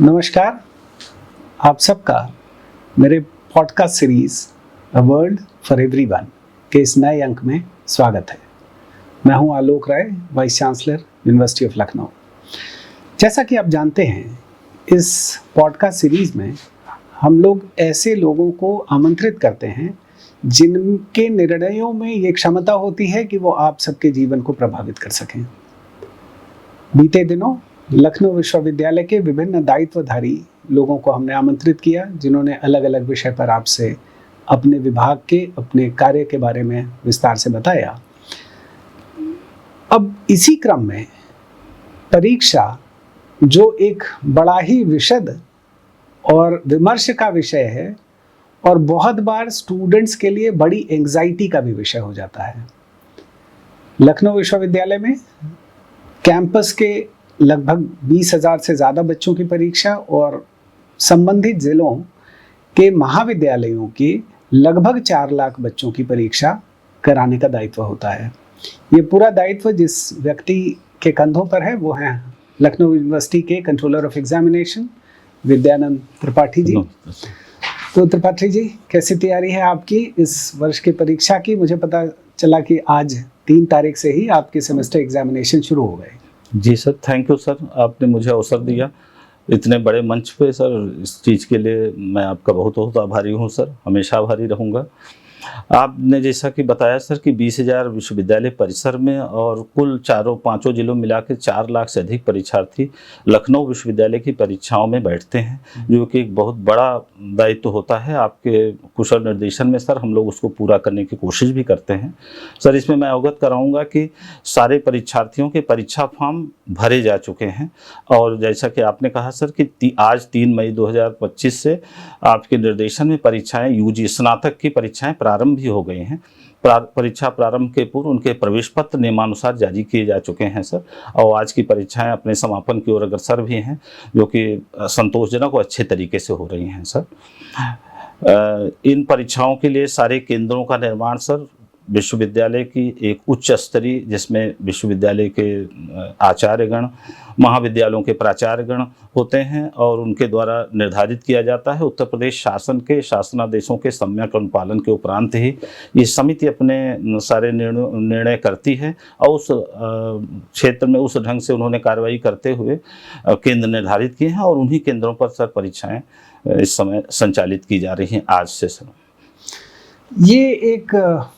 नमस्कार, आप सबका मेरे podcast series a world for everyone के इस नए अंक में स्वागत है। मैं हूं Alok Rai, vice chancellor university of Lucknow. जैसा कि आप जानते हैं, इस पॉडकास्ट सीरीज में हम लोग ऐसे लोगों को आमंत्रित करते हैं जिनके निर्णयों में ये क्षमता होती है कि वो आप सबके जीवन को प्रभावित कर सकें। बीते दिनों लखनऊ विश्वविद्यालय के विभिन्न दायित्वधारी लोगों को हमने आमंत्रित किया, जिन्होंने अलग अलग विषय पर आपसे अपने विभाग के, अपने कार्य के बारे में विस्तार से बताया। अब इसी क्रम में परीक्षा, जो एक बड़ा ही विशद और विमर्श का विषय है और बहुत बार स्टूडेंट्स के लिए बड़ी एंग्जाइटी का भी विषय हो जाता है। लखनऊ विश्वविद्यालय में कैंपस के लगभग 20,000 से ज़्यादा बच्चों की परीक्षा और संबंधित जिलों के महाविद्यालयों की लगभग 4 लाख बच्चों की परीक्षा कराने का दायित्व होता है। ये पूरा दायित्व जिस व्यक्ति के कंधों पर है वो है लखनऊ यूनिवर्सिटी के controller of examination Vidyanand Tripathi ji. तो त्रिपाठी जी, कैसी तैयारी है आपकी इस वर्ष की परीक्षा की? मुझे पता चला कि आज 3 तारीख से ही आपके सेमेस्टर एग्जामिनेशन शुरू हो गए। जी सर, थैंक यू सर, आपने मुझे अवसर दिया इतने बड़े मंच पे सर। इस चीज़ के लिए मैं आपका बहुत बहुत आभारी हूँ सर, हमेशा आभारी रहूँगा। आपने जैसा कि बताया सर कि 20,000 विश्वविद्यालय परिसर में और कुल पाँचों जिलों मिला के 4 लाख से अधिक परीक्षार्थी लखनऊ विश्वविद्यालय की परीक्षाओं में बैठते हैं, जो कि एक बहुत बड़ा दायित्व होता है। आपके कुशल निर्देशन में सर हम लोग उसको पूरा करने की कोशिश भी करते हैं। सर, इसमें मैं अवगत कराऊंगा कि सारे परीक्षार्थियों के परीक्षा फॉर्म भरे जा चुके हैं और जैसा कि आपने कहा सर कि आज 3 मई 2025 से आपके निर्देशन में परीक्षाएं यूजी स्नातक की परीक्षाएं प्रारंभ भी हो गई हैं। परीक्षा प्रारंभ के पूर्व उनके प्रवेश पत्र नियमानुसार जारी किए जा चुके हैं सर, और आज की परीक्षाएं अपने समापन की ओर अग्रसर भी हैं, जो कि संतोषजनक और अच्छे तरीके से हो रही हैं सर। इन परीक्षाओं के लिए सारे केंद्रों का निर्माण सर विश्वविद्यालय की एक उच्च स्तरीय, जिसमें विश्वविद्यालय के आचार्यगण, महाविद्यालयों के प्राचार्यगण होते हैं और उनके द्वारा निर्धारित किया जाता है। उत्तर प्रदेश शासन के शासनादेशों के सम्यक अनुपालन के उपरांत ही ये समिति अपने सारे निर्णय करती है और उस क्षेत्र में उस ढंग से उन्होंने कार्रवाई करते हुए केंद्र निर्धारित किए हैं और उन्हीं केंद्रों पर सर परीक्षाएं इस समय संचालित की जा रही हैं आज से सर। ये एक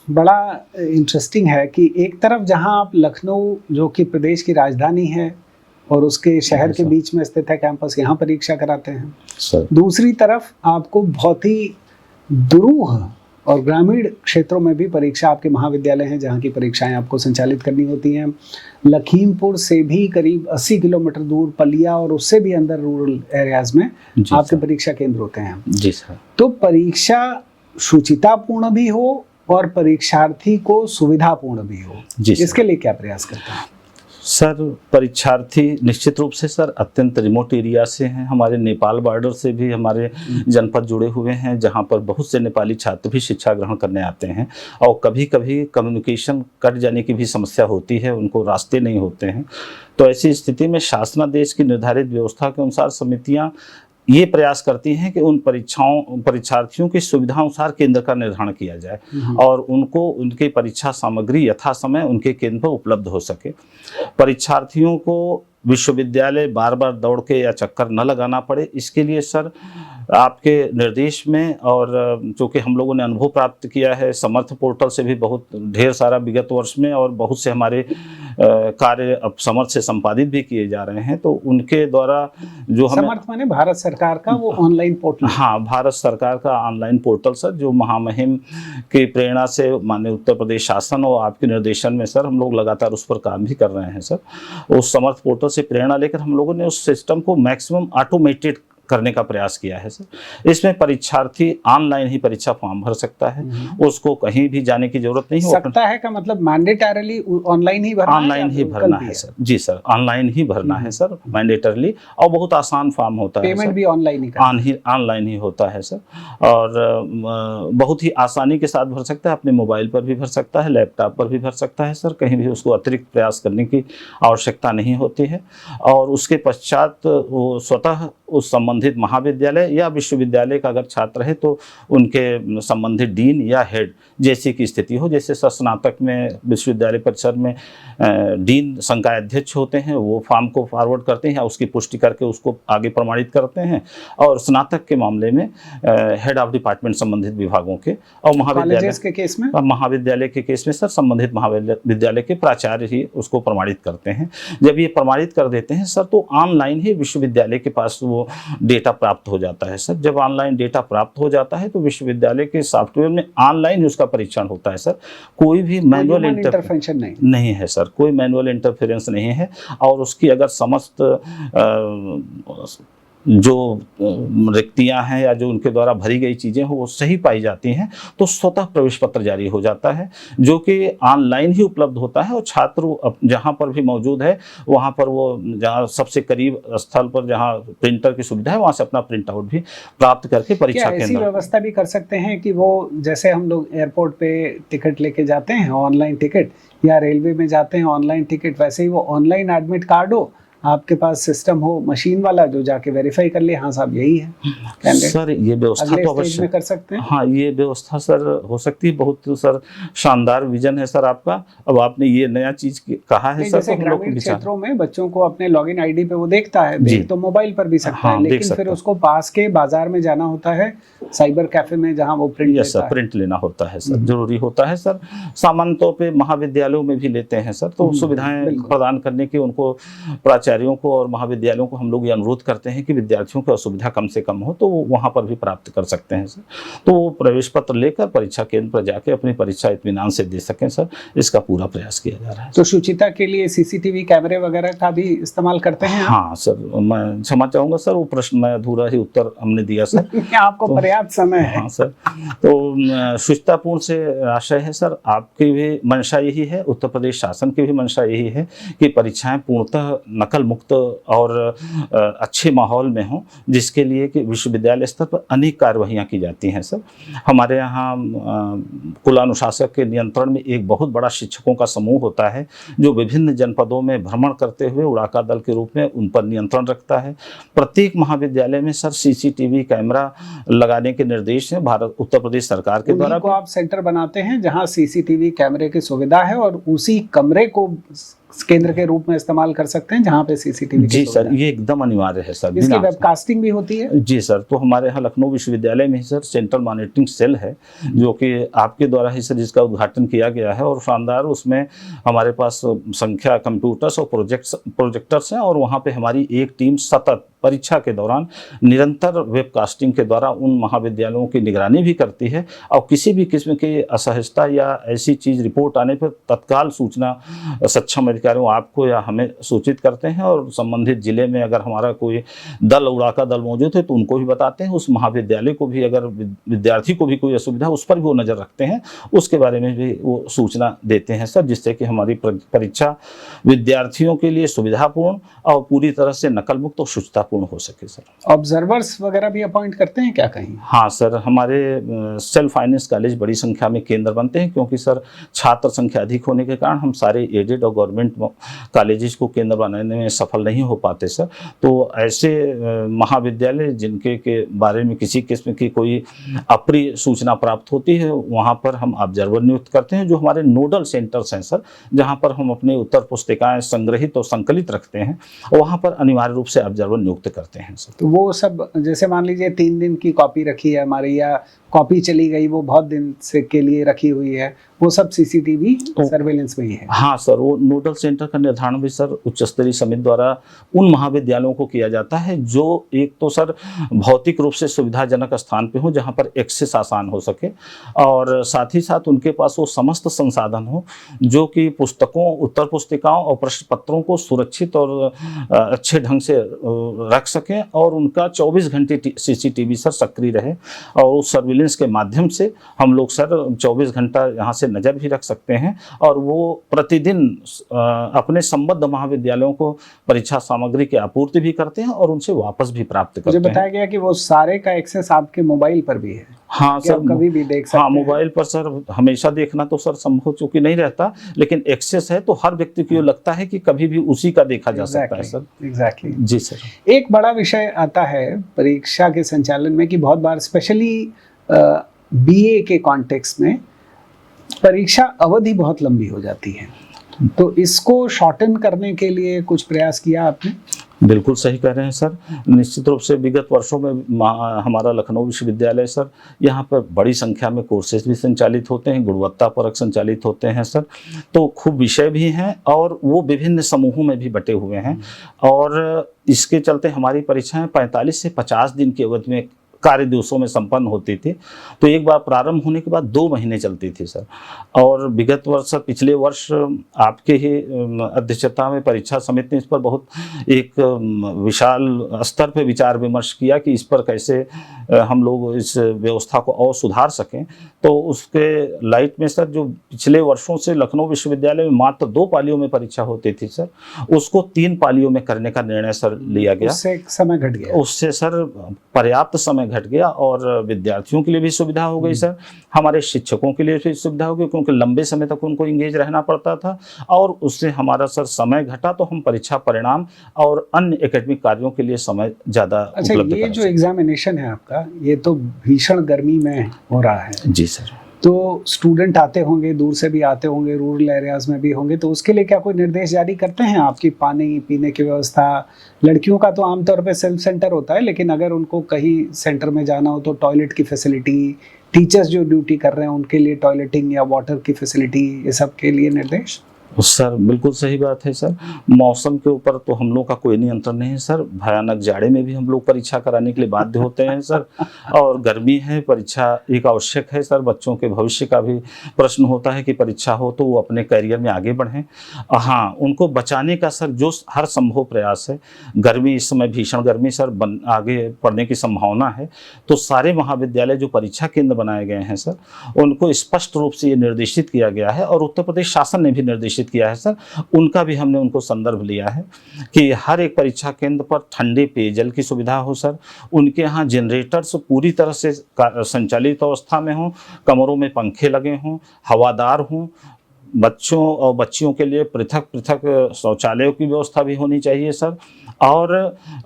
बड़ा इंटरेस्टिंग है कि एक तरफ जहां आप लखनऊ, जो कि प्रदेश की राजधानी है और उसके शहर के बीच में स्थित है कैंपस, यहाँ परीक्षा कराते हैं सर। दूसरी तरफ आपको बहुत ही दुरूह और ग्रामीण क्षेत्रों में भी परीक्षा, आपके महाविद्यालय हैं जहाँ की परीक्षाएं आपको संचालित करनी होती हैं। लखीमपुर से भी करीब 80 किलोमीटर दूर पलिया और उससे भी अंदर रूरल एरियाज में आपके परीक्षा केंद्र होते हैं। जी सर। तो परीक्षा शुचितापूर्ण भी हो और परीक्षार्थी को सुविधापूर्ण भी हो, इसके लिए क्या प्रयास करते हैं सर? परीक्षार्थी निश्चित रूप से सर अत्यंत रिमोट एरिया से हैं। हमारे नेपाल बॉर्डर से भी हमारे जनपद जुड़े हुए हैं, जहां पर बहुत से नेपाली छात्र भी शिक्षा ग्रहण करने आते हैं और कभी कभी कम्युनिकेशन कट जाने की भी समस्या होती है, उनको रास्ते नहीं होते हैं। तो ऐसी स्थिति में शासनादेश की निर्धारित व्यवस्था के अनुसार समितियाँ ये प्रयास करती हैं कि उन परीक्षार्थियों की सुविधा अनुसार केंद्र का निर्धारण किया जाए और उनको उनके परीक्षा सामग्री यथा समय उनके केंद्र पर उपलब्ध हो सके। परीक्षार्थियों को विश्वविद्यालय बार बार दौड़ के या चक्कर न लगाना पड़े, इसके लिए सर आपके निर्देश में, और चूँकि हम लोगों ने अनुभव प्राप्त किया है समर्थ पोर्टल से भी बहुत ढेर सारा विगत वर्ष में, और बहुत से हमारे कार्य अब समर्थ से संपादित भी किए जा रहे हैं, तो उनके द्वारा जो हमें समर्थ माने भारत सरकार का वो ऑनलाइन पोर्टल। हाँ, भारत सरकार का ऑनलाइन पोर्टल सर, जो महामहिम की प्रेरणा से माननीय उत्तर प्रदेश शासन और आपके निर्देशन में सर हम लोग लगातार उस पर काम भी कर रहे हैं सर। उस समर्थ पोर्टल से प्रेरणा लेकर हम लोगों ने उस सिस्टम को मैक्सिमम ऑटोमेटेड करने का प्रयास किया है सर। इसमें परीक्षार्थी ऑनलाइन ही परीक्षा फॉर्म भर सकता है, उसको कहीं भी जाने की जरूरत नहीं। सकता है का मतलब मैंडेटरली ऑनलाइन ही भरना है? ऑनलाइन ही भरना है सर। जी सर, ऑनलाइन ही भरना है सर, मैंडेटरली। और बहुत आसान फॉर्म होता है, पेमेंट भी ऑनलाइन ही करना ऑनलाइन ही होता है सर। और बहुत ही आसानी के साथ भर सकता है, अपने मोबाइल पर भी भर सकता है, लैपटॉप पर भी भर सकता है सर। कहीं भी उसको अतिरिक्त प्रयास करने की आवश्यकता नहीं होती है। और उसके पश्चात वो स्वतः उस संबंधित महाविद्यालय या विश्वविद्यालय का अगर छात्र है तो उनके संबंधित डीन या हेड जैसी की स्थिति हो, जैसे स्नातक में विश्वविद्यालय परिसर में डीन संकाय अध्यक्ष होते हैं, वो फॉर्म को फॉरवर्ड करते हैं या उसकी पुष्टि करके उसको आगे प्रमाणित करते हैं। और स्नातक के मामले में हेड ऑफ डिपार्टमेंट संबंधित विभागों के, और महाविद्यालय के केस में महाविद्यालय के केस में सर संबंधित महाविद्यालय के प्राचार्य ही उसको प्रमाणित करते हैं। जब ये प्रमाणित कर देते हैं सर तो ऑनलाइन ही विश्वविद्यालय के पास वो डेटा प्राप्त हो जाता है सर। जब ऑनलाइन डेटा प्राप्त हो जाता है तो विश्वविद्यालय के सॉफ्टवेयर में ऑनलाइन ही उसका परीक्षण होता है सर। कोई भी मैनुअल इंटरफेरेंस नहीं है सर, कोई मैनुअल इंटरफेरेंस नहीं है। और उसकी अगर समस्त जो रिक्तियां हैं या जो उनके द्वारा भरी गई चीज़ें हो वो सही पाई जाती हैं तो स्वतः प्रवेश पत्र जारी हो जाता है, जो कि ऑनलाइन ही उपलब्ध होता है। और छात्र जहां पर भी मौजूद है वहां पर वो जहां सबसे करीब स्थल पर जहां प्रिंटर की सुविधा है वहां से अपना प्रिंट आउट भी प्राप्त करके परीक्षा केंद्र। ऐसी व्यवस्था भी कर सकते हैं कि वो जैसे हम लोग एयरपोर्ट पे टिकट लेके जाते हैं ऑनलाइन टिकट, या रेलवे में जाते हैं ऑनलाइन टिकट, वैसे ही वो ऑनलाइन एडमिट कार्ड हो, आपके पास सिस्टम हो मशीन वाला जो जाके वेरीफाई कर ले, हाँ साहब यही है सर। ये व्यवस्था तो अवश्य में कर सकते हैं। हाँ, ये व्यवस्था सर हो सकती है। बहुत सर शानदार विजन है सर आपका। अब आपने ये नया चीज कहा है सर, जैसे ग्रामीण क्षेत्रों में बच्चों को अपने लॉगिन आईडी पे वो देखता है, देख तो मोबाइल पर भी सकता है, लेकिन फिर उसको पास के बाजार में जाना होता है, साइबर कैफे में, जहाँ वो प्रिंट लेना होता है सर, जरूरी होता है सर। सामान्य तौर पे महाविद्यालयों में भी लेते हैं सर। तो सुविधाएं प्रदान करने की उनको प्राचार्यों को और महाविद्यालयों को हम लोग ये अनुरोध करते हैं कि विद्यार्थियों की असुविधा कम से कम हो तो वो वहाँ पर भी प्राप्त कर सकते हैं सर। तो वो प्रवेश पत्र लेकर परीक्षा केंद्र पर जाके अपनी परीक्षा इत्मीनान से दे सकें सर, इसका पूरा प्रयास किया जा रहा है। तो शुचिता के लिए सीसीटीवी कैमरे वगैरह का भी इस्तेमाल करते हैं? हाँ सर, मैं क्षमा चाहूँगा सर, वो प्रश्न में अधूरा ही उत्तर हमने दिया सर। आपको पर्याप्त समय है। हाँ सर, तो शुचितापूर्ण से आशय है सर, आपकी भी मंशा यही है, उत्तर प्रदेश शासन की भी मंशा यही है कि परीक्षाएं पूर्णतः नकल मुक्त और अच्छे माहौल में हों, जिसके लिए कि विश्वविद्यालय स्तर पर अनेक कार्यवाहियाँ की जाती हैं सर। हमारे यहाँ कुलानुशासक के नियंत्रण में एक बहुत बड़ा शिक्षकों का समूह होता है जो विभिन्न जनपदों में भ्रमण करते हुए उड़ाका दल के रूप में उन पर नियंत्रण रखता है। प्रत्येक महाविद्यालय में सर सीसीटीवी कैमरा लगाने के निर्देश हैं भारत उत्तर प्रदेश सरकार के द्वारा। को आप सेंटर बनाते हैं जहां सीसीटीवी कैमरे की सुविधा है और उसी कमरे को केंद्र के रूप में इस्तेमाल कर सकते हैं जहां पे सीसीटीवी। जी सर, ये एकदम अनिवार्य है सर। इसकी वेबकास्टिंग भी होती है? जी सर, तो हमारे यहाँ लखनऊ विश्वविद्यालय में ही सर सेंट्रल मॉनिटरिंग सेल है जो कि आपके द्वारा ही सर जिसका उद्घाटन किया गया है, और शानदार उसमें हमारे पास संख्या कंप्यूटर्स और प्रोजेक्टर्स हैं, और वहाँ पे हमारी एक टीम सतत परीक्षा के दौरान निरंतर वेबकास्टिंग के द्वारा उन महाविद्यालयों की निगरानी भी करती है, और किसी भी किस्म की असहजता या ऐसी चीज़ रिपोर्ट आने पर तत्काल सूचना सक्षम अधिकारियों आपको या हमें सूचित करते हैं, और संबंधित जिले में अगर हमारा कोई दल उड़ाका दल मौजूद है तो उनको भी बताते हैं। उस महाविद्यालय को भी अगर विद्यार्थी को भी कोई असुविधा उस पर भी वो नज़र रखते हैं, उसके बारे में भी वो सूचना देते हैं सर, जिससे कि हमारी परीक्षा विद्यार्थियों के लिए सुविधापूर्ण और पूरी तरह से नकल मुक्त और शुचितापूर्ण हो सके सर। ऑब्जर्वर्स वगैरह भी अपॉइंट करते हैं क्या कहीं? हाँ सर, हमारे सेल्फ फाइनेंस कॉलेज बड़ी संख्या में केंद्र बनते हैं, क्योंकि सर छात्र संख्या अधिक होने के कारण हम सारे एडेड और गवर्नमेंट कॉलेजेस को केंद्र बनाने में सफल नहीं हो पाते सर। तो ऐसे महाविद्यालय जिनके के बारे में किसी किस्म की कोई अप्रिय सूचना प्राप्त होती है, वहाँ पर हम ऑब्जर्वर नियुक्त करते हैं, जो हमारे नोडल सेंटर्स हैं सर, जहाँ पर हम अपने उत्तर पुस्तिकाएं संग्रहित और संकलित रखते हैं, वहाँ पर अनिवार्य रूप से ऑब्जर्वर नियुक्त करते हैं सर। तो वो सब जैसे मान लीजिए 3 दिन की कॉपी रखी है हमारी, या कॉपी चली गई, वो बहुत दिन से के लिए रखी हुई है, वो सब सीसीटीवी सर्वेलेंस में ही है। हाँ सर, वो नोडल सेंटर का निर्धारण भी सर उच्च स्तरीय समिति द्वारा उन महाविद्यालयों को किया जाता है जो एक तो सर भौतिक रूप से सुविधाजनक स्थान पे हो जहाँ पर एक्सेस आसान हो सके, और साथ ही साथ उनके पास वो समस्त संसाधन हो जो कि पुस्तकों, उत्तर पुस्तिकाओं और प्रश्न पत्रों को सुरक्षित और अच्छे ढंग से रख सकें, और उनका 24 घंटे सीसीटीवी सर सक्रिय रहे, और उस सर्विलेंस के माध्यम से हम लोग सर 24 घंटा यहाँ से नज़र भी रख सकते हैं, और वो प्रतिदिन अपने संबद्ध महाविद्यालयों को परीक्षा सामग्री की आपूर्ति भी करते हैं और उनसे वापस भी प्राप्त करते हैं। मुझे बताया गया कि वो सारे का एक्सेस आपके मोबाइल पर भी है। हाँ सर, कभी भी देख सकते हाँ, हैं। मोबाइल पर सर हमेशा देखना तो सर संभव चूंकि नहीं रहता, लेकिन एक्सेस है तो हर व्यक्ति को लगता है कि कभी भी उसी का देखा जा सकता है सर। एग्जैक्टली। जी सर। एक बड़ा विषय आता है परीक्षा के संचालन में कि बहुत बार स्पेशली बीए के कॉन्टेक्स्ट में परीक्षा अवधि बहुत लंबी हो जाती है, तो इसको शॉर्टन करने के लिए कुछ प्रयास किया आपने? बिल्कुल सही कह रहे हैं सर। निश्चित रूप से विगत वर्षों में हमारा लखनऊ विश्वविद्यालय सर, यहाँ पर बड़ी संख्या में कोर्सेज भी संचालित होते हैं, गुणवत्तापरक संचालित होते हैं सर, तो खूब विषय भी हैं और वो विभिन्न समूहों में भी बटे हुए हैं, और इसके चलते हमारी परीक्षाएं 45 से 50 दिन की अवधि में कार्य दिवसों में संपन्न होती थी। तो एक बार प्रारंभ होने के बाद 2 महीने चलती थी सर, और विगत वर्ष पिछले वर्ष आपके ही अध्यक्षता में परीक्षा समिति ने इस पर बहुत एक विशाल स्तर पर विचार विमर्श किया कि इस पर कैसे हम लोग इस व्यवस्था को और सुधार सकें। तो उसके लाइट में सर जो पिछले वर्षों से लखनऊ विश्वविद्यालय में मात्र 2 पालियों में परीक्षा होती थी सर, उसको 3 पालियों में करने का निर्णय सर लिया गया। उससे समय घट गया। उससे सर पर्याप्त समय घट गया, और विद्यार्थियों के लिए भी सुविधा हो गई सर, हमारे शिक्षकों के लिए भी सुविधा हो गई क्योंकि लंबे समय तक उनको इंगेज रहना पड़ता था, और उससे हमारा सर समय घटा तो हम परीक्षा परिणाम और अन्य एकेडमिक कार्यों के लिए समय ज़्यादा उपलब्ध ये जो एग्जामिनेशन है आपका, ये तो भीषण गर्मी में हो रहा है। जी सर। तो स्टूडेंट आते होंगे, दूर से भी आते होंगे, रूरल एरियाज में भी होंगे, तो उसके लिए क्या कोई निर्देश जारी करते हैं आपकी? पानी पीने की व्यवस्था, लड़कियों का तो आमतौर पे सेल्फ सेंटर होता है, लेकिन अगर उनको कहीं सेंटर में जाना हो तो टॉयलेट की फैसिलिटी, टीचर्स जो ड्यूटी कर रहे हैं उनके लिए टॉयलेटिंग या वाटर की फैसिलिटी, ये सब के लिए निर्देश? सर बिल्कुल सही बात है सर। मौसम के ऊपर तो हम लोग का कोई नियंत्रण नहीं है सर। भयानक जाड़े में भी हम लोग परीक्षा कराने के लिए बाध्य होते हैं सर, और गर्मी है, परीक्षा एक आवश्यक है सर। बच्चों के भविष्य का भी प्रश्न होता है कि परीक्षा हो तो वो अपने करियर में आगे बढ़ें। हाँ, उनको बचाने का सर जो हर संभव प्रयास है। गर्मी इस समय भीषण गर्मी सर आगे पड़ने की संभावना है, तो सारे महाविद्यालय जो परीक्षा केंद्र बनाए गए हैं सर, उनको स्पष्ट रूप से ये निर्देशित किया गया है, और उत्तर प्रदेश शासन ने भी निर्देशित किया है सर, उनका भी हमने उनको संदर्भ लिया है कि हर एक परीक्षा केंद्र पर ठंडे पेयजल की सुविधा हो सर, उनके यहाँ जनरेटर्स पूरी तरह से संचालित अवस्था में हो, कमरों में पंखे लगे हों, हवादार हों, बच्चों और बच्चियों के लिए पृथक पृथक शौचालयों की व्यवस्था भी होनी चाहिए सर, और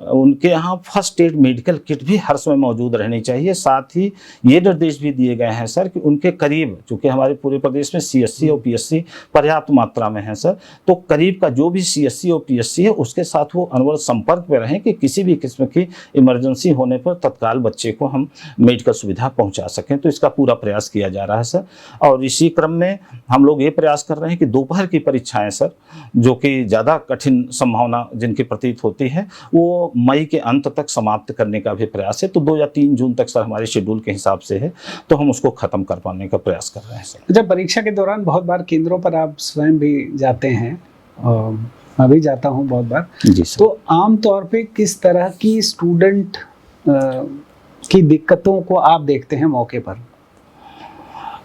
उनके यहाँ फर्स्ट एड मेडिकल किट भी हर समय मौजूद रहनी चाहिए। साथ ही ये निर्देश भी दिए गए हैं सर कि उनके करीब, चूँकि हमारे पूरे प्रदेश में सीएससी और पीएससी पर्याप्त मात्रा में है सर, तो करीब का जो भी सीएससी और पीएससी है उसके साथ वो अनवरत संपर्क में रहें कि किसी भी किस्म की इमरजेंसी होने पर तत्काल बच्चे को हम मेडिकल सुविधा पहुँचा सकें। तो इसका पूरा प्रयास किया जा रहा है सर, और इसी क्रम में हम लोग ये प्रयास कर रहे हैं कि दोपहर की परीक्षाएं सर, जो कि ज़्यादा कठिन संभावना जिनकी प्रतीत होती है, वो मई के अंत तक समाप्त करने का भी प्रयास है। तो 2 या 3 जून तक सर हमारे शेड्यूल के हिसाब से है, तो हम उसको खत्म कर पाने का प्रयास कर रहे हैं सर। जब परीक्षा के दौरान बहुत बार केंद्रों पर आप स्वयं भी जाते हैं, मैं भी जाता हूँ बहुत बार, जी सर। तो आम तौर पे किस तरह की स्टूडेंट की दिक्कतों को आप देखते हैं मौके पर?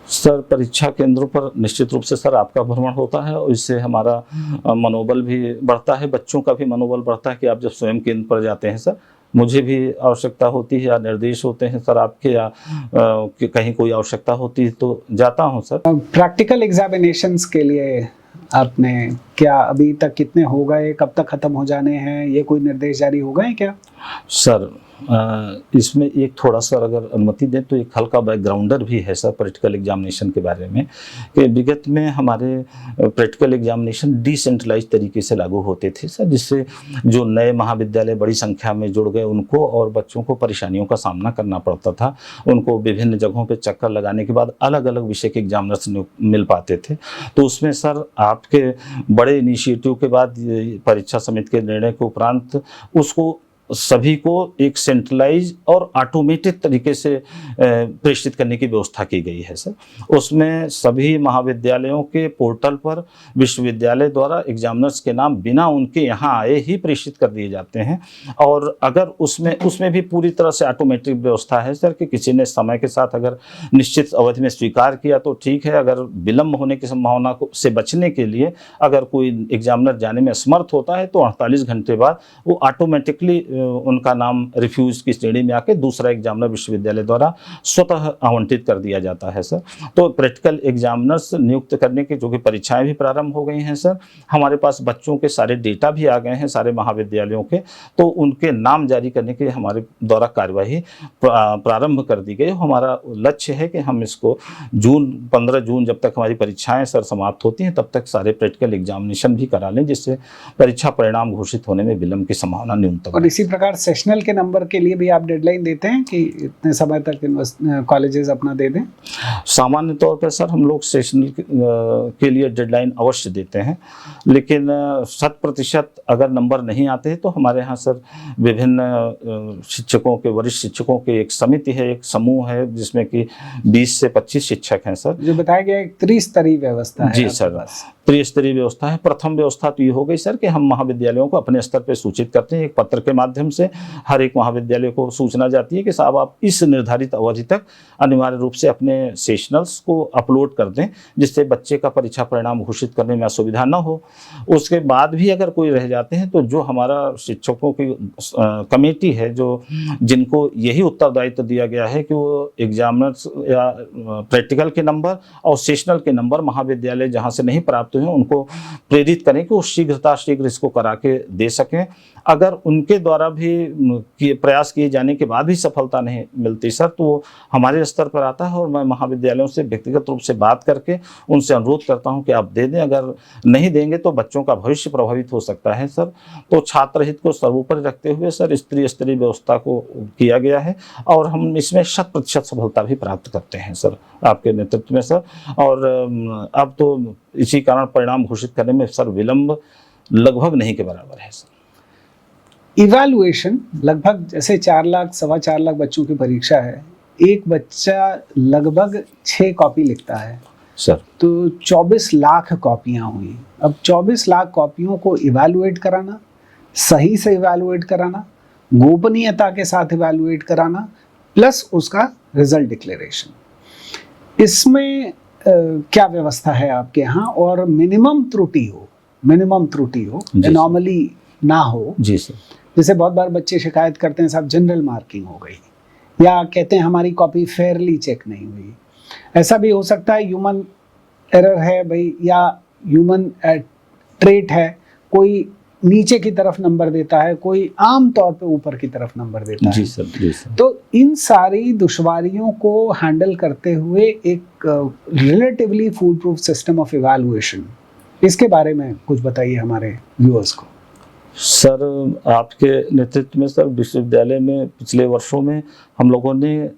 सर परीक्षा केंद्रों पर निश्चित रूप से सर आपका भ्रमण होता है, और इससे हमारा मनोबल भी बढ़ता है, बच्चों का भी मनोबल बढ़ता है कि आप जब स्वयं केंद्र पर जाते हैं सर, मुझे भी आवश्यकता होती है या निर्देश होते हैं सर आपके, या कि कहीं कोई आवश्यकता होती है तो जाता हूं सर। प्रैक्टिकल एग्जामिनेशंस के लिए आपने क्या अभी तक कितने हो गए, कब तक खत्म हो जाने हैं, ये कोई निर्देश जारी हो गए क्या? सर इसमें एक थोड़ा सा अगर अनुमति दें तो एक हल्का बैकग्राउंडर भी है सर प्रैक्टिकल एग्जामिनेशन के बारे में, कि विगत में हमारे प्रैक्टिकल एग्जामिनेशन डिसेंट्रलाइज तरीके से लागू होते थे सर, जिससे जो नए महाविद्यालय बड़ी संख्या में जुड़ गए उनको और बच्चों को परेशानियों का सामना करना पड़ता था। उनको विभिन्न जगहों पर चक्कर लगाने के बाद अलग अलग विषय के एग्जामिनर्स मिल पाते थे। तो उसमें सर आपके बड़े इनिशिएटिव के बाद परीक्षा समिति के निर्णय के उपरांत उसको सभी को एक सेंट्रलाइज और ऑटोमेटेड तरीके से प्रेषित करने की व्यवस्था की गई है सर। उसमें सभी महाविद्यालयों के पोर्टल पर विश्वविद्यालय द्वारा एग्जामिनर्स के नाम बिना उनके यहाँ आए ही प्रेषित कर दिए जाते हैं। और अगर उसमें भी पूरी तरह से ऑटोमेटिक व्यवस्था है सर, कि किसी ने समय के साथ अगर निश्चित अवधि में स्वीकार किया तो ठीक है, अगर विलम्ब होने की संभावना से बचने के लिए अगर कोई एग्जामिनर जाने में असमर्थ होता है तो 48 घंटे बाद वो ऑटोमेटिकली उनका नाम रिफ्यूज की श्रेणी में आके दूसरा एग्जामिनर विश्वविद्यालय द्वारा स्वतः आवंटित कर दिया जाता है सर। तो प्रैक्टिकल एग्जामिनर्स नियुक्त करने की जो कि परीक्षाएं भी प्रारंभ हो गई हैं सर, हमारे पास बच्चों के सारे डेटा भी आ गए हैं सारे महाविद्यालयों के, तो उनके नाम जारी करने की हमारे द्वारा कार्यवाही प्रारंभ कर दी गई। हमारा लक्ष्य है कि हम इसको 15 जून जब तक हमारी परीक्षाएं सर समाप्त होती हैं तब तक सारे प्रैक्टिकल एग्जामिनेशन भी करा लें, जिससे परीक्षा परिणाम घोषित होने में विलंब की संभावना न्यूनतम। और इसी प्रकार सेशनल के नंबर के लिए भी आप डेडलाइन देते हैं कि इतने समय तक कॉलेजेस अपना दे दें? सामान्य तौर पर सर हम लोग सेशनल के लिए डेडलाइन अवश्य देते हैं, लेकिन 100% अगर नंबर नहीं आते हैं तो हमारे यहाँ सर विभिन्न शिक्षकों के, वरिष्ठ शिक्षकों की एक समिति है, एक समूह है जिसमें कि 20 से 25 शिक्षक हैं सर। जो बताया गया एक त्रिस्तरीय व्यवस्था है। जी सर, त्रिस्तरीय व्यवस्था है। प्रथम व्यवस्था तो ये हो गई सर कि हम महाविद्यालयों को अपने स्तर पर सूचित करते हैं, एक पत्र के माध्यम से हर एक महाविद्यालय को सूचना जाती है कि साहब आप इस निर्धारित अवधि तक अनिवार्य रूप से अपने सेशनल्स को अपलोड कर दें, जिससे बच्चे का परीक्षा परिणाम घोषित करने में असुविधा न हो। उसके बाद भी अगर कोई रह जाते हैं तो जो हमारा शिक्षकों की कमेटी है, जो जिनको यही उत्तरदायित्व दिया गया है कि वो एग्जामिनर्स या प्रैक्टिकल के नंबर और सेशनल के नंबर महाविद्यालय जहाँ से नहीं प्राप्त हुए उनको प्रेरित करें कि वो शीघ्र इसको करा के दे सकें। अगर उनके द्वारा भी प्रयास किए जाने के बाद भी सफलता नहीं मिलती सर, तो हमारे स्तर पर आता है और मैं महाविद्यालयों से व्यक्तिगत रूप से बात करके उनसे अनुरोध करता हूं कि आप दे दें। अगर नहीं देंगे तो बच्चों का भविष्य प्रभावित हो सकता है सर। तो छात्र हित को सर्वोपरि रखते हुए सर इस त्रिस्तरीय व्यवस्था को किया गया है और हम इसमें 100% सफलता भी प्राप्त करते हैं सर आपके नेतृत्व में सर। और अब तो इसी कारण परिणाम घोषित करने में सर विलंब लगभग नहीं के बराबर है सर। इवैल्यूएशन लगभग जैसे 4 लाख 4.25 लाख बच्चों की परीक्षा है, एक बच्चा लगभग 6 कॉपी लिखता है सर, तो 24 लाख कॉपियां हुई। अब 24 लाख कॉपियों को इवैल्यूएट कराना, सही से इवैल्यूएट कराना, गोपनीयता के साथ इवैल्यूएट कराना, प्लस उसका रिजल्ट डिक्लेरेशन, इसमें क्या व्यवस्था है आपके यहाँ? और मिनिमम त्रुटि हो, एनॉमली ना हो। जी सर। जैसे बहुत बार बच्चे शिकायत करते हैं साहब जनरल मार्किंग हो गई, या कहते हैं हमारी कॉपी फेयरली चेक नहीं हुई। ऐसा भी हो सकता है ह्यूमन एरर है भाई, या ह्यूमन ट्रेट है, कोई नीचे की तरफ नंबर देता है, कोई आम तौर पे ऊपर की तरफ नंबर देता है। जी सर, जी सर। तो इन सारी दुश्वारियों को हैंडल करते हुए एक relatively foolproof system of evaluation, इसके बारे में कुछ बताइए हमारे व्यूअर्स को। सर आपके नेतृत्व में सर विश्वविद्यालय में पिछले वर्षों में हम लोगों ने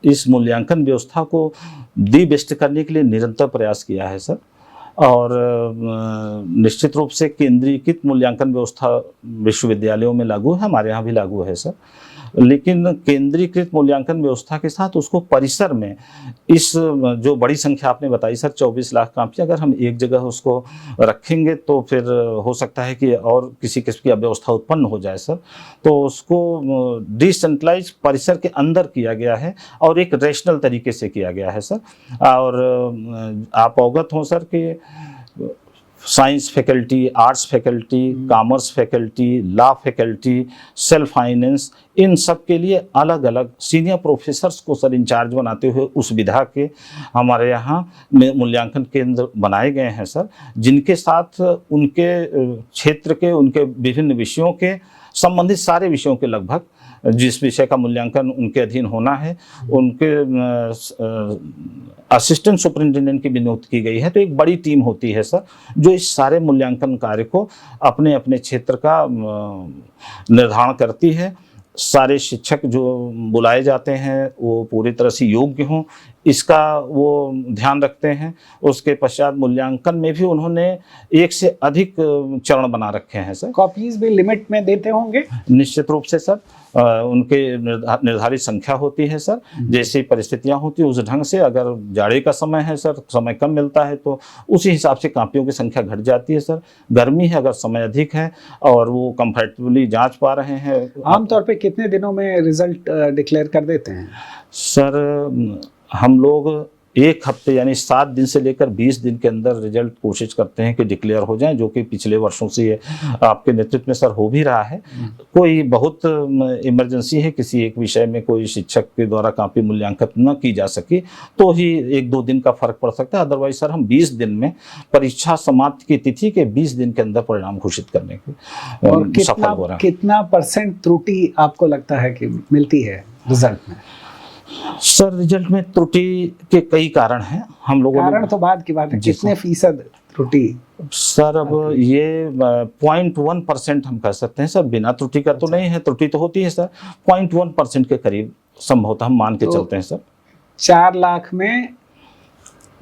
इस मूल्यांकन व्यवस्था को दी बेस्ट करने के लिए निरंतर प्रयास किया है सर। और निश्चित रूप से केंद्रीकृत मूल्यांकन व्यवस्था विश्वविद्यालयों में लागू है, हमारे यहाँ भी लागू है सर। लेकिन केंद्रीकृत मूल्यांकन व्यवस्था के साथ उसको परिसर में इस जो बड़ी संख्या आपने बताई सर 24 लाख कॉपी, अगर हम एक जगह उसको रखेंगे तो फिर हो सकता है कि और किसी किस्म की अव्यवस्था उत्पन्न हो जाए सर। तो उसको डिसेंट्रलाइज परिसर के अंदर किया गया है और एक रैशनल तरीके से किया गया है सर। और आप अवगत हों सर कि science faculty, arts faculty, commerce faculty, law faculty, self finance, इन सब के लिए अलग अलग सीनियर प्रोफेसर्स को सर इंचार्ज बनाते हुए उस विधा के हमारे यहाँ मूल्यांकन केंद्र बनाए गए हैं सर, जिनके साथ उनके क्षेत्र के, उनके विभिन्न विषयों के संबंधित सारे विषयों के लगभग जिस विषय का मूल्यांकन उनके अधीन होना है, उनके असिस्टेंट सुपरिंटेंडेंट की भी नियुक्ति की गई है। तो एक बड़ी टीम होती है सर, जो इस सारे मूल्यांकन कार्य को अपने अपने क्षेत्र का निर्धारण करती है। सारे शिक्षक जो बुलाए जाते हैं वो पूरी तरह से योग्य हों, इसका वो ध्यान रखते हैं। उसके पश्चात मूल्यांकन में भी उन्होंने एक से अधिक चरण बना रखे हैं सर। कॉपीज भी लिमिट में देते होंगे? निश्चित रूप से सर, उनके निर्धारित संख्या होती है सर। जैसी परिस्थितियां होती है उस ढंग से, अगर जाड़े का समय है सर, समय कम मिलता है तो उसी हिसाब से कापियों की संख्या घट जाती है सर। गर्मी है, अगर समय अधिक है और वो कंफर्टेबली जांच पा रहे हैं। आमतौर पे कितने दिनों में रिजल्ट डिक्लेयर कर देते हैं सर? हम लोग एक हफ्ते यानी 7 दिन से लेकर 20 दिन के अंदर रिजल्ट कोशिश करते हैं कि डिक्लेयर हो जाए, जो कि पिछले वर्षों से ये आपके नेतृत्व में सर हो भी रहा है। कोई बहुत इमरजेंसी है, किसी एक विषय में कोई शिक्षक के द्वारा कापी मूल्यांकन न की जा सकी तो ही 1-2 दिन का फर्क पड़ सकता है। अदरवाइज सर हम 20 दिन में परीक्षा समाप्ति की तिथि के 20 दिन के अंदर परिणाम घोषित करने के और सफल हो रहा है। कितना % त्रुटि आपको लगता है कि मिलती है रिजल्ट में? सर रिजल्ट में त्रुटि के कई कारण हैं। हम लोगों ने कारण तो बाद की बात है, कितने फीसद त्रुटि? सर अब ये 0.1% हम कह सकते हैं सर, बिना त्रुटि का तो नहीं है, त्रुटि तो होती है सर। 0.1% के करीब संभवतः हम मान के चलते हैं सर। 4 लाख में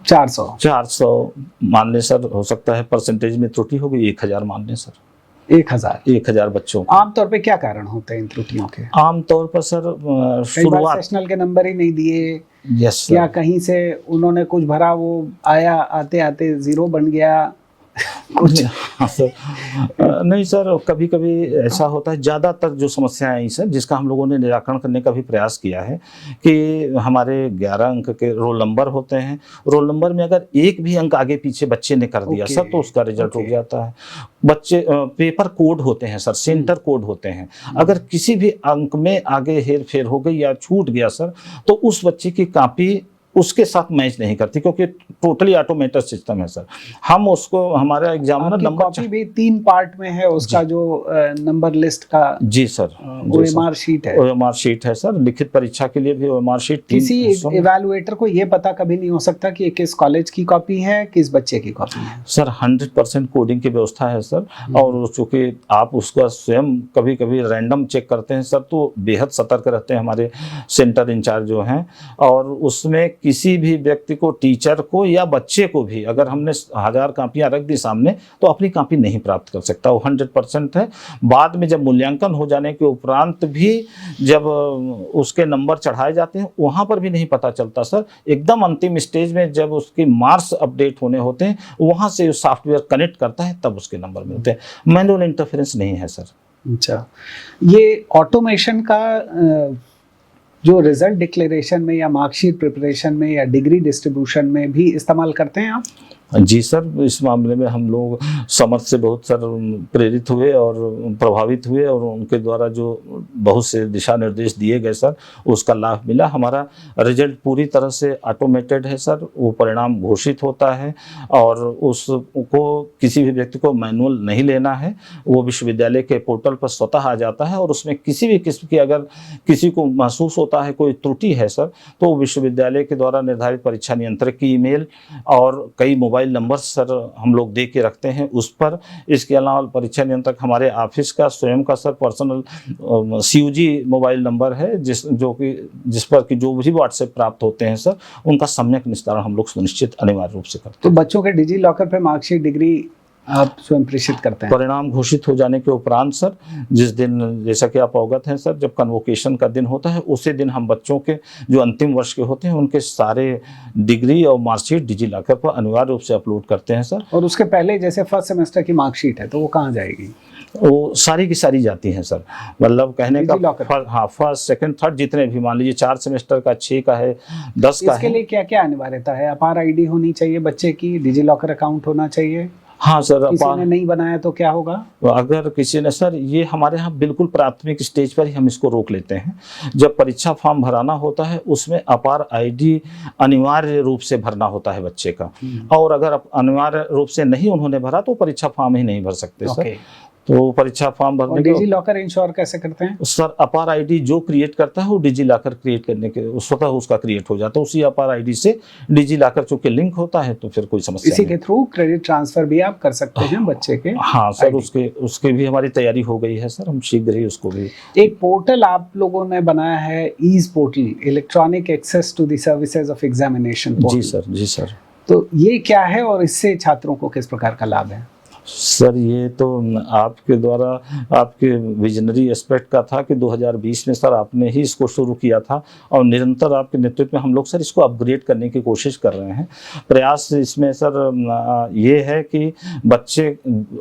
400 मान लें सर, हो सकता है परसेंटेज में त्रुटि होगी 1000 मान लें सर। 1000 बच्चों को। आमतौर पे क्या कारण होते हैं इन त्रुटियों के? आमतौर पर सर शुरुआत सेशनल के नंबर ही नहीं दिए, यस या कहीं से उन्होंने कुछ भरा, वो आया आते आते 0 बन गया कुछ। हाँ सर, नहीं सर, कभी कभी ऐसा होता है। ज़्यादातर जो समस्याएं आई सर, जिसका हम लोगों ने निराकरण करने का भी प्रयास किया है कि हमारे 11 अंक के रोल नंबर होते हैं। रोल नंबर में अगर एक भी अंक आगे पीछे बच्चे ने कर दिया सर तो उसका रिजल्ट रुक जाता है। बच्चे पेपर कोड होते हैं सर, सेंटर कोड होते हैं। अगर किसी भी अंक में आगे हेर फेर हो गई या छूट गया सर तो उस बच्चे की कॉपी उसके साथ मैच नहीं करती, क्योंकि टोटली ऑटोमेटेड सिस्टम है सर। हम उसको, हमारा एग्जामिनर नंबर कॉपी भी 3 पार्ट में है, उसका जो नंबर लिस्ट का जी सर OMR शीट है। OMR शीट है सर। लिखित परीक्षा के लिए भी OMR शीट। किसी इवैल्यूएटर को ये पता कभी नहीं हो सकता कि किस कॉलेज की कॉपी है, किस बच्चे की कॉपी है सर। 100% कोडिंग की व्यवस्था है सर। और चूंकि आप उसका स्वयं कभी कभी रैंडम चेक करते हैं सर, तो बेहद सतर्क रहते हैं हमारे सेंटर इंचार्ज जो हैं। और उसमें किसी भी व्यक्ति को, टीचर को या बच्चे को भी, अगर हमने 1000 कापियां रख दी सामने तो अपनी कापी नहीं प्राप्त कर सकता। वो 100% है। बाद में जब मूल्यांकन हो जाने के उपरांत भी जब उसके नंबर चढ़ाए जाते हैं वहां पर भी नहीं पता चलता सर। एकदम अंतिम स्टेज में जब उसके मार्क्स अपडेट होने होते हैं, वहां से सॉफ्टवेयर कनेक्ट करता है, तब उसके नंबर मिलते हैं। मैनुअल इंटरफेरेंस नहीं है सर। अच्छा, ये ऑटोमेशन का जो रिजल्ट डिक्लेरेशन में या मार्कशीट प्रिपरेशन में या डिग्री डिस्ट्रीब्यूशन में भी इस्तेमाल करते हैं आप? जी सर, इस मामले में हम लोग समर्थ से बहुत सर प्रेरित हुए और प्रभावित हुए, और उनके द्वारा जो बहुत से दिशा निर्देश दिए गए सर, उसका लाभ मिला। हमारा रिजल्ट पूरी तरह से ऑटोमेटेड है सर। वो परिणाम घोषित होता है और उसको किसी भी व्यक्ति को मैनुअल नहीं लेना है। वो विश्वविद्यालय के पोर्टल पर स्वतः आ जाता है, और उसमें किसी भी किस्म की अगर किसी को महसूस होता है कोई त्रुटि है सर, तो विश्वविद्यालय के द्वारा निर्धारित परीक्षा नियंत्रक की ईमेल और कई मोबाइल नंबर सर हम लोग दे के रखते हैं उस पर। इसके अलावा परीक्षा नियंत्रक हमारे ऑफिस का स्वयं का sir personal CUG mobile number है, जिस पर कि जो भी व्हाट्सएप प्राप्त होते हैं सर, उनका सम्यक निस्तारण हम लोग सुनिश्चित अनिवार्य रूप से करते हैं। तो बच्चों के डिजी लॉकर पे मार्कशीट, डिग्री आप स्वयं प्रेषित करते हैं? परिणाम घोषित हो जाने के उपरांत सर, जिस दिन, जैसा कि आप अवगत हैं सर, जब कन्वोकेशन का दिन होता है उसी दिन हम बच्चों के जो अंतिम वर्ष के होते हैं उनके सारे डिग्री और मार्कशीट डिजी लॉकर पर अनिवार्य रूप से अपलोड करते हैं सर। और उसके पहले जैसे फर्स्ट सेमेस्टर की मार्कशीट है तो वो कहाँ जाएगी? वो सारी की सारी जाती हैं सर। मतलब कहने का हाँ, फर्स्ट सेकंड थर्ड जितने भी, मान लीजिए 4 सेमेस्टर का, 6 का है, 10 का है। इसके लिए क्या क्या अनिवार्यता है? अपार ID होनी चाहिए बच्चे की, डिजी लॉकर अकाउंट होना चाहिए? हाँ सर, किसी ने नहीं बनाया तो क्या होगा? अगर किसी ने सर, ये हमारे यहाँ बिल्कुल प्राथमिक स्टेज पर ही हम इसको रोक लेते हैं। जब परीक्षा फॉर्म भराना होता है उसमें अपार आईडी अनिवार्य रूप से भरना होता है बच्चे का, और अगर अनिवार्य रूप से नहीं उन्होंने भरा तो परीक्षा फॉर्म ही नहीं भर सकते सर। तो परीक्षा फॉर्म भरने के डिजी लॉकर इंश्योर कैसे करते हैं? सर, अपार आईडी जो क्रिएट करता है वो डिजी लॉकर क्रिएट करने के स्वतः उसका क्रिएट हो जाता है, उसी अपार आईडी से डिजी लॉकर चूंकि लिंक होता है तो फिर कोई समस्या इसी के थ्रू क्रेडिट ट्रांसफर भी आप कर सकते हैं बच्चे के। हाँ सर, उसके भी हमारी तैयारी हो गई है सर, हम शीघ्र ही उसको भी। एक पोर्टल आप लोगों ने बनाया है, ease portal, electronic access to the services of examination. जी सर, जी सर। तो ये क्या है और इससे छात्रों को किस प्रकार का लाभ है? सर, ये तो आपके द्वारा आपके विजनरी एस्पेक्ट का था कि 2020 में सर आपने ही इसको शुरू किया था, और निरंतर आपके नेतृत्व में हम लोग सर इसको अपग्रेड करने की कोशिश कर रहे हैं। प्रयास इसमें सर ये है कि बच्चे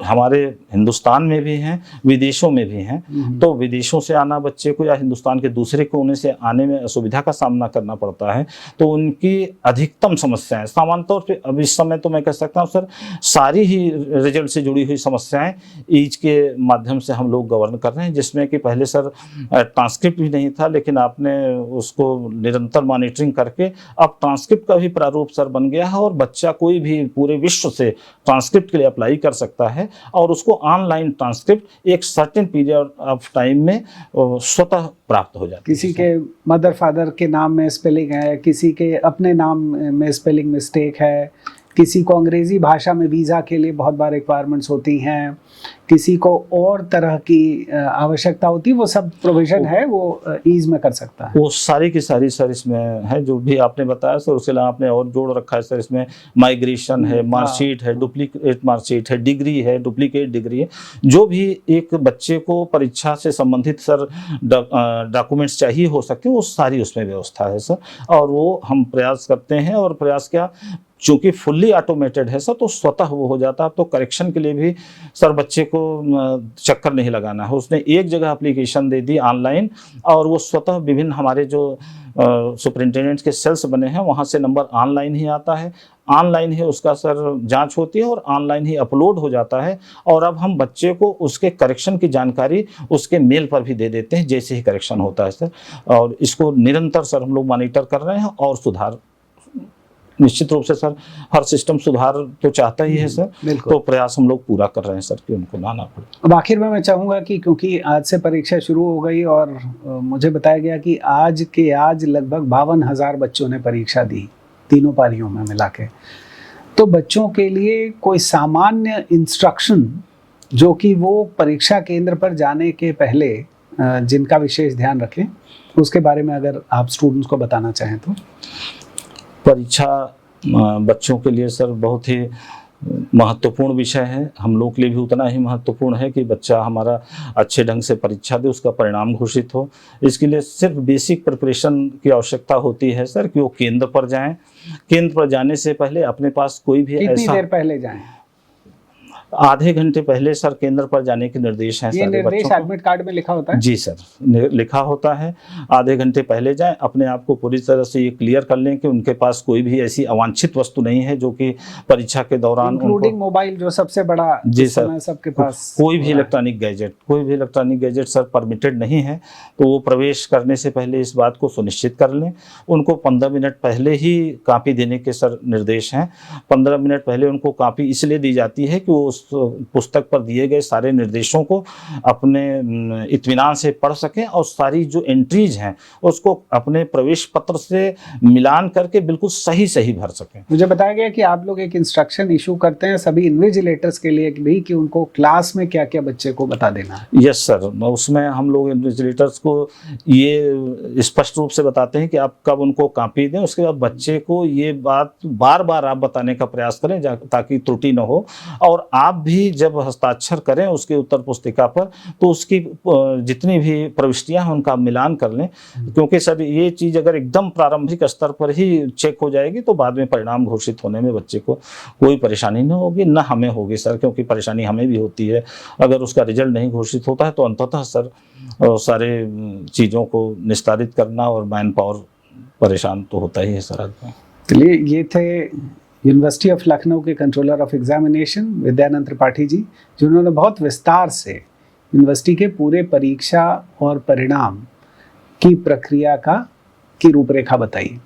हमारे हिंदुस्तान में भी हैं, विदेशों में भी हैं, तो विदेशों से आना बच्चे को या हिंदुस्तान के दूसरे कोने से आने में असुविधा का सामना करना पड़ता है, तो उनकी अधिकतम समस्याएं सामान्य तौर पर अब इस समय तो मैं कह सकता हूँ सर सारी ही रिजल्ट से जुड़ी हुई समस्याएं ईज के माध्यम से हम लोग गवर्न कर रहे हैं, जिसमें कि पहले सर ट्रांसक्रिप्ट भी नहीं था, लेकिन आपने उसको निरंतर मॉनिटरिंग करके अब ट्रांसक्रिप्ट का भी प्रारूप सर बन गया है, और बच्चा कोई भी पूरे विश्व से ट्रांसक्रिप्ट के लिए अप्लाई कर सकता है, और उसको ऑनलाइन ट्रांसक्रिप्ट एक सर्टेन पीरियड ऑफ टाइम में स्वतः प्राप्त हो जाता है। किसी के मदर फादर के नाम में स्पेलिंग है, किसी के अपने नाम में स्पेलिंग मिस्टेक है, किसी को अंग्रेजी भाषा में वीज़ा के लिए बहुत बार रिक्वायरमेंट्स होती हैं, किसी को और तरह की आवश्यकता होती है, वो सब प्रोविजन है वो ईज में कर सकता है। वो सारी की सारी सर इसमें है, जो भी आपने बताया सर, उसके अलावा आपने और जोड़ रखा है सर, इसमें माइग्रेशन है, मार्कशीट है, डुप्लीकेट मार्कशीट है, डिग्री है, डुप्लीकेट डिग्री है, जो भी एक बच्चे को परीक्षा से संबंधित सर डॉक्यूमेंट्स चाहिए हो सकते हैं, वो सारी उसमें व्यवस्था है सर, और वो हम प्रयास करते हैं। और प्रयास क्या, चूंकि फुल्ली ऑटोमेटेड है सर, तो स्वतः वो हो जाता है। तो करेक्शन के लिए भी सर बच्चे को चक्कर नहीं लगाना है, उसने एक जगह एप्लीकेशन दे दी ऑनलाइन, और वो स्वतः विभिन्न हमारे जो सुपरिंटेंडेंट्स के सेल्स बने हैं वहाँ से नंबर ऑनलाइन ही आता है, ऑनलाइन ही उसका सर जांच होती है, और ऑनलाइन ही अपलोड हो जाता है। और अब हम बच्चे को उसके करेक्शन की जानकारी उसके मेल पर भी दे देते हैं जैसे ही करेक्शन होता है सर, और इसको निरंतर सर हम लोग मॉनिटर कर रहे हैं, और सुधार निश्चित रूप से सर हर सिस्टम सुधार तो चाहता ही है सर, तो प्रयास हम लोग पूरा कर रहे हैं सर कि उनको ना आना पड़े। अब आखिर में मैं चाहूँगा कि क्योंकि आज से परीक्षा शुरू हो गई और मुझे बताया गया कि आज लगभग 52,000 बच्चों ने परीक्षा दी, तीनों पारियों में मिला के, तो बच्चों के लिए कोई सामान्य इंस्ट्रक्शन जो कि वो परीक्षा केंद्र पर जाने के पहले जिनका विशेष ध्यान रखें, उसके बारे में अगर आप स्टूडेंट्स को बताना चाहें तो। परीक्षा बच्चों के लिए सर बहुत ही महत्वपूर्ण विषय है, हम लोग के लिए भी उतना ही महत्वपूर्ण है कि बच्चा हमारा अच्छे ढंग से परीक्षा दे, उसका परिणाम घोषित हो। इसके लिए सिर्फ बेसिक प्रिपरेशन की आवश्यकता होती है सर, कि वो केंद्र पर जाएं। केंद्र पर जाने से पहले अपने पास कोई भी कितनी देर पहले जाएं? आधे घंटे पहले सर केंद्र पर जाने के निर्देश हैं। ये निर्देश एडमिट कार्ड में लिखा होता है? जी सर, लिखा होता है। आधे घंटे पहले जाएं, अपने आप को पूरी तरह से ये क्लियर कर लें कि उनके पास कोई भी ऐसी अवांछित वस्तु नहीं है जो कि परीक्षा के दौरान, इंक्लूडिंग मोबाइल जो सबसे बड़ा जी सर सबके पास, कोई भी इलेक्ट्रॉनिक गैजेट सर परमिटेड नहीं है। तो वो प्रवेश करने से पहले इस बात को सुनिश्चित कर लें। उनको 15 मिनट पहले ही कापी देने के सर निर्देश हैं। 15 मिनट पहले उनको कापी इसलिए दी जाती है कि वो पुस्तक पर दिए गए सारे निर्देशों को अपने इत्मीनान से पढ़ सकें, और सारी जो एंट्रीज हैं उसको अपने प्रवेश पत्र से मिलान करके बिल्कुल सही भर सकें। मुझे बताया गया कि आप लोग एक इंस्ट्रक्शन इशू करते हैं सभी इन्विजिलेटर्स के लिए भी, कि उनको क्लास में क्या क्या बच्चे को बता देना है। यस सर, उसमें हम लोग इन्विजिलेटर्स को ये स्पष्ट रूप से बताते हैं कि आप कब उनको कॉपी दें, उसके बाद बच्चे को ये बात बार बार आप बताने का प्रयास करें ताकि त्रुटि न हो। और आप भी जब हस्ताक्षर करें उसके उत्तर पुस्तिका पर, तो उसकी जितनी भी प्रविष्टियां हैं उनका मिलान कर लें, क्योंकि सर ये चीज़ अगर एकदम प्रारंभिक स्तर पर ही चेक हो जाएगी तो बाद में परिणाम घोषित होने में बच्चे को कोई परेशानी नहीं होगी, न हमें होगी सर, क्योंकि परेशानी हमें भी होती है। अगर उसका रिजल्ट नहीं घोषित होता है तो अंततः सर सारे चीज़ों को निस्तारित करना और मैन पावर परेशान तो होता ही है सर। चलिए, ये थे यूनिवर्सिटी ऑफ लखनऊ के controller of examination Vidyanand Tripathi ji, जिन्होंने बहुत विस्तार से यूनिवर्सिटी के पूरे परीक्षा और परिणाम की प्रक्रिया की रूपरेखा बताई।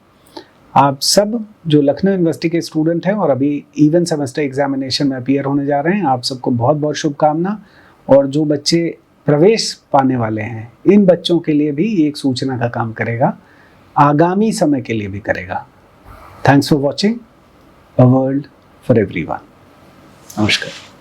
आप सब जो लखनऊ यूनिवर्सिटी के स्टूडेंट हैं और अभी इवन सेमेस्टर एग्जामिनेशन में अपीयर होने जा रहे हैं, आप सबको बहुत बहुत शुभकामना। और जो बच्चे प्रवेश पाने वाले हैं, इन बच्चों के लिए भी एक सूचना का काम करेगा, आगामी समय के लिए भी करेगा। Thanks for watching a world for everyone. नमस्कार।